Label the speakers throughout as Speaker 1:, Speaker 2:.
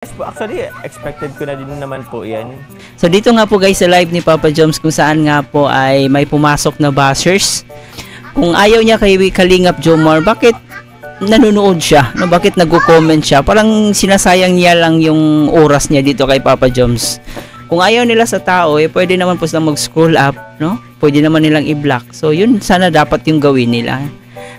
Speaker 1: Yes po, actually, expected ko na din naman po yan.
Speaker 2: So dito nga po guys sa live ni Papa Joms kung saan nga po ay may pumasok na bashers. Kung ayaw niya kay Kalingap Jomar, bakit nanonood siya? No, bakit nagko-comment siya? Parang sinasayang niya lang yung oras niya dito kay Papa Joms. Kung ayaw nila sa tao, pwede naman po silang mag-scroll up, no? Pwede naman nilang i-block. So yun sana dapat yung gawin nila.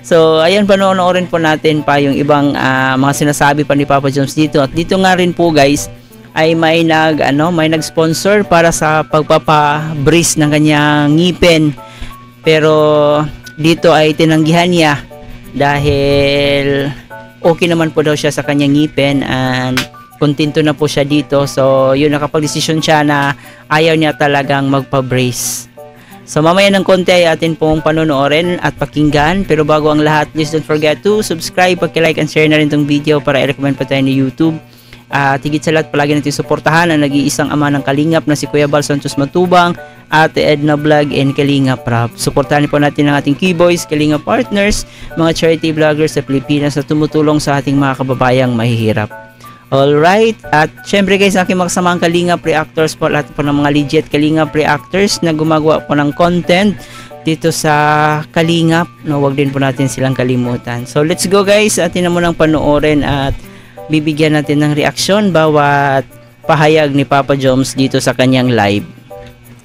Speaker 2: So, ayan, panoorin po natin pa yung ibang mga sinasabi pa ni Papa Joms dito. At dito nga rin po guys, ay may nag-sponsor para sa pagpapa-brace ng kanyang ngipin. Pero dito ay tinanggihan niya dahil okay naman po daw siya sa kanyang ngipin and kontento na po siya dito. So, yun, nakapag-desisyon siya na ayaw niya talagang magpa-brace. So mamaya ng konti ay atin pong panonoorin at pakinggan. Pero bago ang lahat, please don't forget to subscribe, pag-like and share na rin itong video para i-recommend pa tayo ni YouTube. At higit sa lahat, palagi natin suportahan ang nag-iisang ama ng Kalingap na si Kuya Bal Santos Matubang, Ate Edna Vlog and Kalingap Rap. Suportahan po natin ang ating Keyboys, Kalingap Partners, mga charity vloggers sa Pilipinas na tumutulong sa ating mga kababayang mahihirap. Alright, at syempre guys, aking makasama ang Kalingap Reactors po, lahat po ng mga legit Kalingap Reactors na gumagawa po ng content dito sa Kalingap, no, wag din po natin silang kalimutan. So let's go guys, atin na munang panoorin at bibigyan natin ng reaksyon bawat pahayag ni Papa Joms dito sa kanyang live.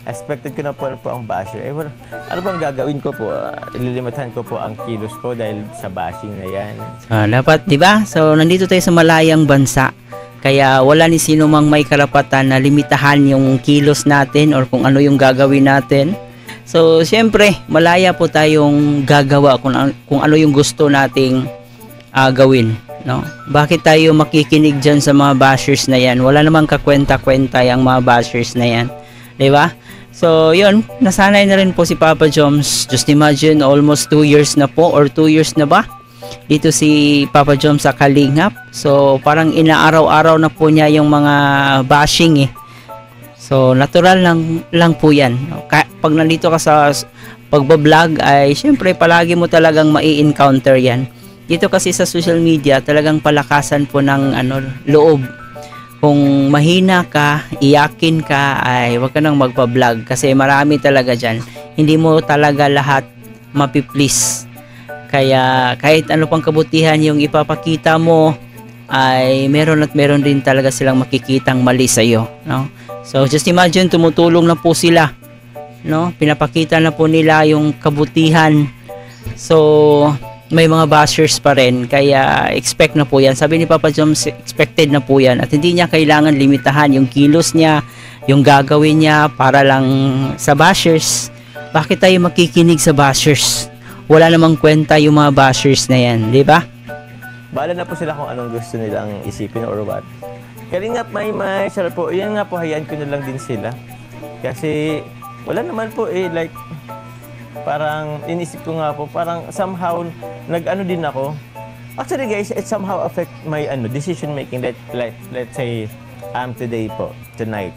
Speaker 1: Expected ko na po ang basher. Well, ano bang gagawin ko po? Ililimitahan ko po ang kilos ko dahil sa bashing na yan.
Speaker 2: Dapat, di ba? So, nandito tayo sa malayang bansa. Kaya wala ni sino mang may karapatan na limitahan yung kilos natin or kung ano yung gagawin natin. So, syempre, malaya po tayong gagawa kung ano yung gusto nating gawin. No? Bakit tayo makikinig dyan sa mga bashers na yan? Wala namang kakwenta-kwenta yung mga bashers na yan. Di ba? So, yun, nasanay na rin po si Papa Joms. Just imagine, almost 2 years na po or 2 years na ba? Dito si Papa Joms sa Kalingap. So, parang inaaraw-araw na po niya yung mga bashing eh. So, natural lang po yan. Pag nandito ka sa pagbablog ay, syempre, palagi mo talagang mai-encounter yan. Dito kasi sa social media, talagang palakasan po ng loob. Kung mahina ka, iyakin ka, ay wag ka nang magpa-vlog kasi marami talaga dyan. Hindi mo talaga lahat mapiplease. Kaya kahit ano pang kabutihan yung ipapakita mo, ay meron at meron din talaga silang makikitang mali sa'yo. No? So just imagine, tumutulong na po sila. No? Pinapakita na po nila yung kabutihan. So may mga bashers pa rin, kaya expect na po yan. Sabi ni Papa Joms, expected na po yan at hindi niya kailangan limitahan yung kilos niya, yung gagawin niya para lang sa bashers. Bakit tayo makikinig sa bashers? Wala namang kwenta yung mga bashers na yan, di ba?
Speaker 1: Bahala na po sila kung anong gusto nilang isipin or what. Kalingap may share po, yan nga po, hayaan ko na lang din sila. Kasi wala naman po like parang inisip ko nga po, parang somehow nag-ano din ako. Actually guys, it somehow affect my decision making that let's say today po, tonight.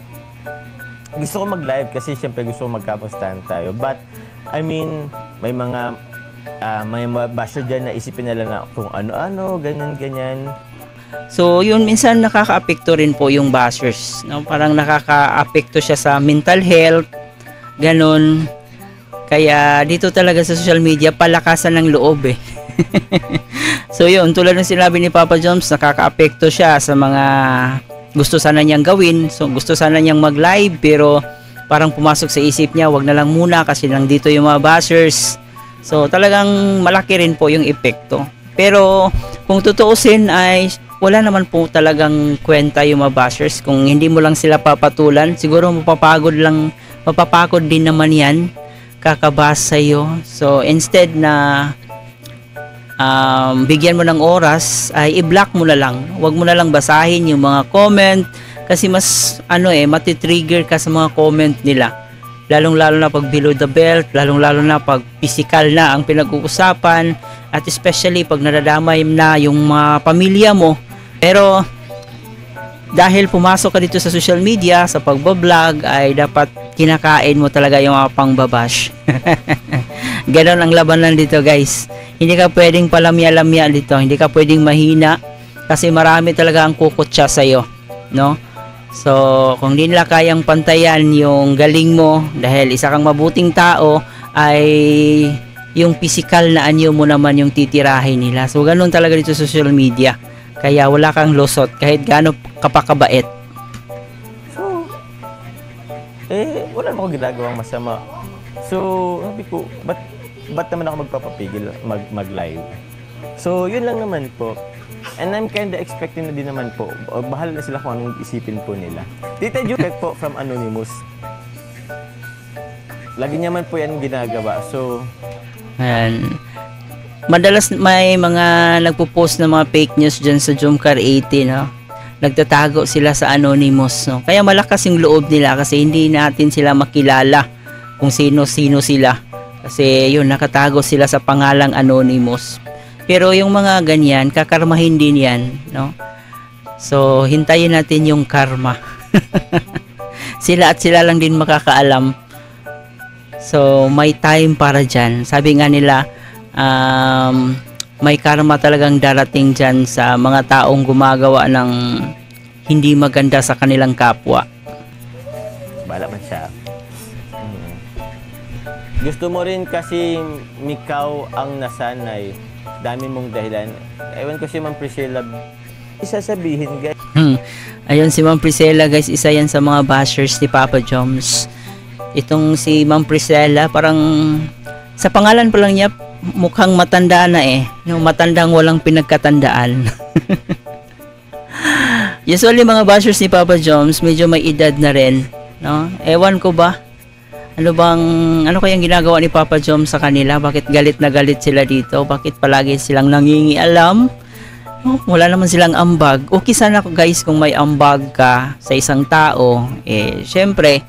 Speaker 1: Gusto ko mag-live kasi syempre gusto ko magkamustahan tayo. But I mean, may mga basher dyan na isipin nila na kung ano-ano, ganyan-ganyan.
Speaker 2: So yun, minsan nakaka-apekto rin po yung bashers, no? Parang nakaka-apekto siya sa mental health, ganun. Kaya dito talaga sa social media, palakasan ng loob eh. So yun, tulad ng sinabi ni Papa Joms, nakaka-apekto siya sa mga gusto sana niyang gawin. So gusto sana niyang mag-live pero parang pumasok sa isip niya, wag na lang muna kasi nandito yung mga bashers. So talagang malaki rin po yung epekto. Pero kung tutuusin ay wala naman po talagang kwenta yung mga bashers. Kung hindi mo lang sila papatulan, siguro mapapagod din naman yan kakabas sa'yo. So instead na bigyan mo ng oras, ay i-block mo na lang. Huwag mo na lang basahin yung mga comment kasi mas matitrigger ka sa mga comment nila. Lalong-lalo na pag below the belt, lalong-lalo na pag physical na ang pinag-uusapan at especially pag nadadamay na yung mga pamilya mo. Pero dahil pumasok ka dito sa social media, sa pagbablog, ay dapat kinakain mo talaga yung mga pangbabash. Ganon ang labanan dito guys. Hindi ka pwedeng palamya-lamya dito. Hindi ka pwedeng mahina kasi marami talaga ang kukutsa sa'yo. no? So, kung di nila kayang pantayan yung galing mo dahil isa kang mabuting tao, ay yung physical na anyo mo naman yung titirahin nila. So, ganun talaga dito sa social media. Kaya wala kang lusot kahit gaano kapakabait.
Speaker 1: So, wala naman akong ginagawang masama. So, sabi ko, ba't naman ako magpapapigil mag-live? So, yun lang naman po. And I'm kinda expecting na din naman po. Bahala na sila kung anong isipin po nila. Tita Juliet po from Anonymous. Lagi niya man po yan ginagawa. So,
Speaker 2: Ayan. Madalas may mga nagpo-post ng mga fake news dyan sa Jomcar 80, no? Nagtatago sila sa Anonymous, no? Kaya malakas yung loob nila kasi hindi natin sila makilala kung sino-sino sila. Kasi yun, nakatago sila sa pangalang Anonymous. Pero yung mga ganyan, kakarmahin din yan, no? So, hintayin natin yung karma. Sila lang din makakaalam. So, may time para dyan. Sabi nga nila, may karma talagang darating dyan sa mga taong gumagawa ng hindi maganda sa kanilang kapwa.
Speaker 1: bala man siya. Gusto mo rin kasi ikaw ang nasanay. Dami mong dahilan. Ewan ko si Ma'am Priscilla. Isasabihin, guys.
Speaker 2: Ayun si Ma'am Priscilla, guys, isa yan sa mga bashers ni Papa Joms. Itong si Ma'am Priscilla, parang sa pangalan pa lang niya, mukhang matanda na eh. Yung matandang walang pinagkatandaan. Usually mga bashers ni Papa Joms, medyo may edad na rin. No? Ewan ko ba? Ano kayang ginagawa ni Papa Jom sa kanila? Bakit galit na galit sila dito? Bakit palagi silang nangingialam? Oh, wala naman silang ambag. Okay sana guys kung may ambag ka sa isang tao. Syempre,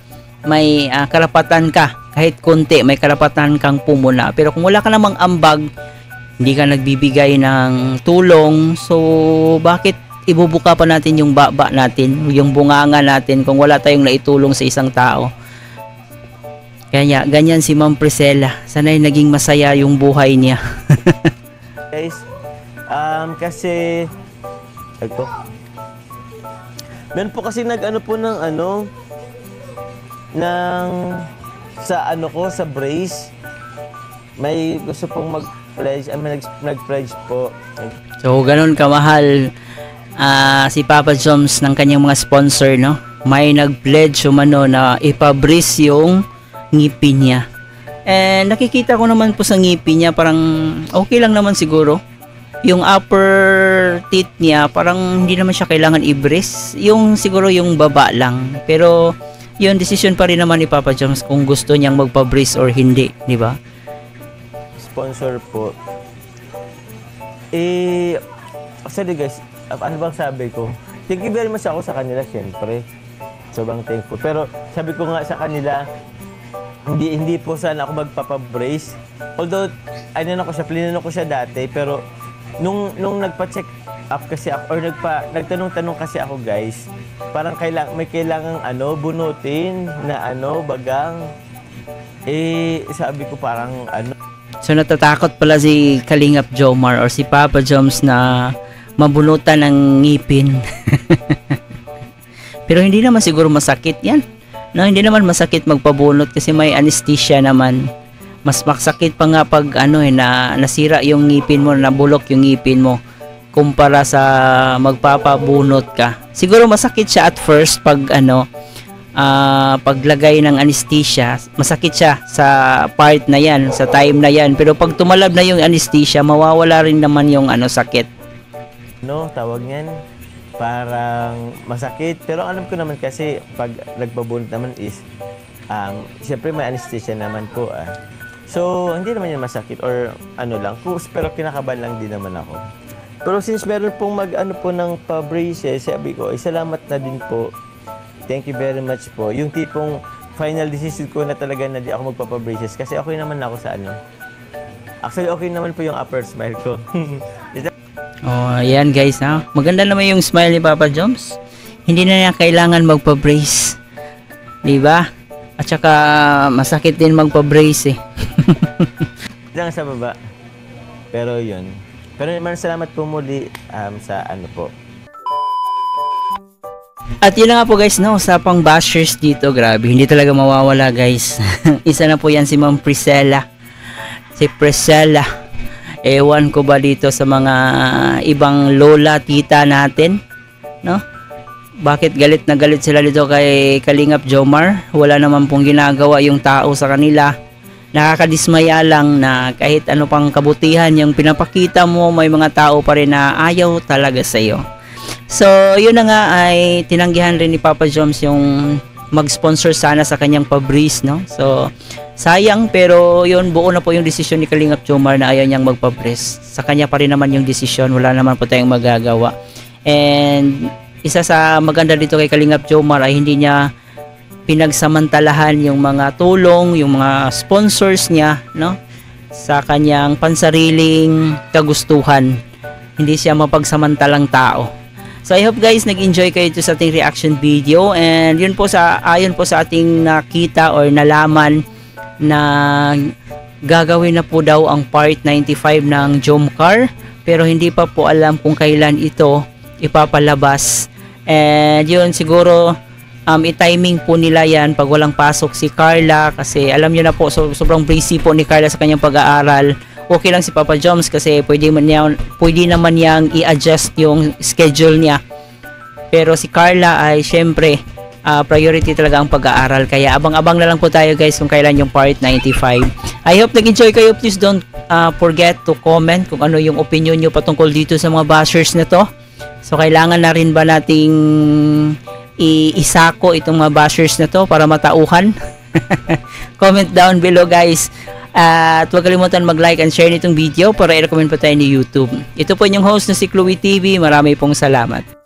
Speaker 2: may karapatan ka. Kahit konti, may karapatan kang pumuna. Pero kung wala ka namang ambag, hindi ka nagbibigay ng tulong. So, bakit ibubuka pa natin yung baba natin, yung bunganga natin kung wala tayong naitulong sa isang tao? Kaya ganyan si Ma'am Priscilla. Sana'y naging masaya yung buhay niya.
Speaker 1: Guys, kasi ito. Meron po kasi sa brace. May gusto pong mag-pledge, nag-pledge po.
Speaker 2: So, ganun kamahal si Papa Joms ng kanyang mga sponsor, no? May nag-pledge umano na ipa-brace yung ngipin niya. And nakikita ko naman po sa ngipin niya, parang okay lang naman siguro. Yung upper teeth niya, parang hindi naman siya kailangan i-brace. Yung siguro yung baba lang. Pero yun, decision pa rin naman ni Papa Joms kung gusto niyang magpa-brace or hindi, di ba?
Speaker 1: Sponsor po. Actually guys, ano bang sabi ko? Thank you very much ako sa kanila, syempre. Sobrang thankful. Pero sabi ko nga sa kanila, hindi po sana ako magpapa-brace. Although, plinano ko siya dati, pero nung nagpa-check up kasi ako, or nagtanong-tanong kasi ako guys, parang may kailangang bunutin na bagang. Sabi ko parang
Speaker 2: So, natatakot pala si Kalingap Jomar or si Papa Joms na mabunutan ng ngipin. Pero hindi naman siguro masakit yan. No, hindi naman masakit magpabunot kasi may anesthesia naman. Mas masakit pa nga pag na nasira yung ngipin mo, nabulok yung ngipin mo kumpara sa magpapabunot ka. Siguro masakit siya at first pag paglagay ng anesthesia, masakit siya sa part na yan, sa time na yan. Pero pag tumalab na yung anesthesia, mawawala rin naman yung sakit.
Speaker 1: Tawag niyan, parang masakit. Pero alam ko naman kasi pag nagbabunot naman is siyempre may anesthesia naman po So hindi naman yan masakit or lang, pero kinakabahan lang din naman ako. Pero since meron pong po ng pa-braces, sabi ko salamat na din po. Thank you very much po. Yung tipong final decision ko na talaga na di ako magpapa-braces kasi okay naman ako sa Actually okay naman po yung upper smile ko.
Speaker 2: Oh, ayan guys, maganda naman yung smile ni Papa Joms. Hindi na niya kailangan magpa-brace. 'Di ba? At saka masakit din magpa-brace eh.
Speaker 1: Diyan sa baba. Pero 'yun. Pero naman salamat po muli sa po.
Speaker 2: At yun na nga po guys, no, usapang bashers dito, grabe, hindi talaga mawawala guys. Isa na po yan si Ma'am Priscilla. Si Priscilla. Ewan ko ba dito sa mga ibang lola, tita natin, no? Bakit galit na galit sila dito kay Kalingap Jomar? Wala naman pong ginagawa yung tao sa kanila. Nakakadismaya lang na kahit ano pang kabutihan yung pinapakita mo, may mga tao pa rin na ayaw talaga sa iyo. So, yun na nga ay tinanggihan rin ni Papa Joms yung mag-sponsor sana sa kanyang pa-breeze, no? So, sayang, pero yun, buo na po yung desisyon ni Kalingap Jomar na ayaw niyang magpa-breeze. Sa kanya pa rin naman yung desisyon, wala naman po tayong magagawa. And isa sa maganda dito kay Kalingap Jomar ay hindi niya pinagsamantalahan yung mga tulong, yung mga sponsors niya, no? Sa kanyang pansariling kagustuhan. Hindi siya mapagsamantalang tao. So I hope guys nag-enjoy kayo ito sa ating reaction video, and yun po ayon po sa ating nakita or nalaman na gagawin na po daw ang part 95 ng Jomcar, pero hindi pa po alam kung kailan ito ipapalabas. And yun siguro i-timing po nila yan pag walang pasok si Carla, kasi alam nyo na po sobrang busy po ni Carla sa kanyang pag-aaral. Okay lang si Papa Joms kasi pwede naman niyang i-adjust yung schedule niya. Pero si Carla ay syempre priority talaga ang pag-aaral. Kaya abang-abang na lang po tayo guys kung kailan yung part 95. I hope nag-enjoy kayo. Please don't forget to comment kung ano yung opinion nyo patungkol dito sa mga bashers na to. So kailangan na rin ba nating isako itong mga bashers na to para matauhan? Comment down below guys. At huwag kalimutan mag-like and share nitong video para i-recommend pa tayo ni YouTube. Ito po yung host na si Chloe TV. Marami pong salamat.